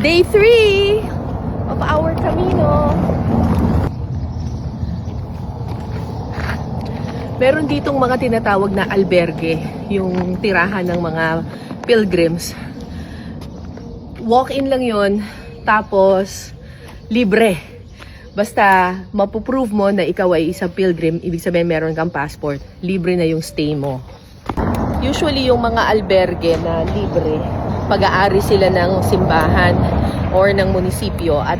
Day 3 of our Camino. Meron ditong mga tinatawag na albergue, yung tirahan ng mga pilgrims. Walk-in lang yon, tapos libre. Basta mapuprove mo na ikaw ay isang pilgrim, ibig sabihin meron kang passport, libre na yung stay mo. Usually yung mga albergue na libre, pag-aari sila ng simbahan or ng munisipyo at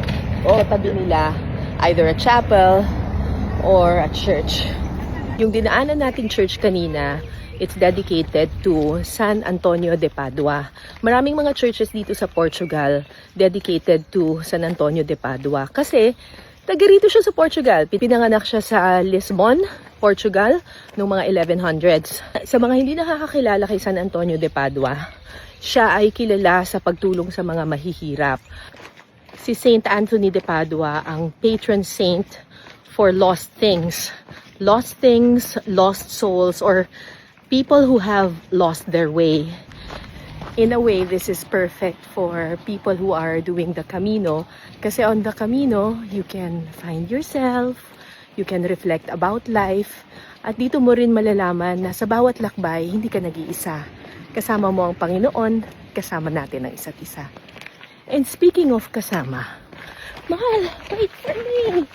tabi nila either a chapel or a church. Yung dinaanan nating church kanina, it's dedicated to San Antonio de Padua. Maraming mga churches dito sa Portugal dedicated to San Antonio de Padua. Kasi taga rito siya sa Portugal. Pinanganak siya sa Lisbon, Portugal, noong mga 1100s. Sa mga hindi nakakakilala kay San Antonio de Padua, siya ay kilala sa pagtulong sa mga mahihirap. Si Saint Anthony de Padua ang patron saint for lost things. Lost things, lost souls, or people who have lost their way. In a way, this is perfect for people who are doing the Camino. Kasi on the Camino, you can find yourself, you can reflect about life, at dito mo rin malalaman na sa bawat lakbay, hindi ka nag-iisa. Kasama mo ang Panginoon, kasama natin ang isa't isa. And speaking of kasama, mahal, wait for me!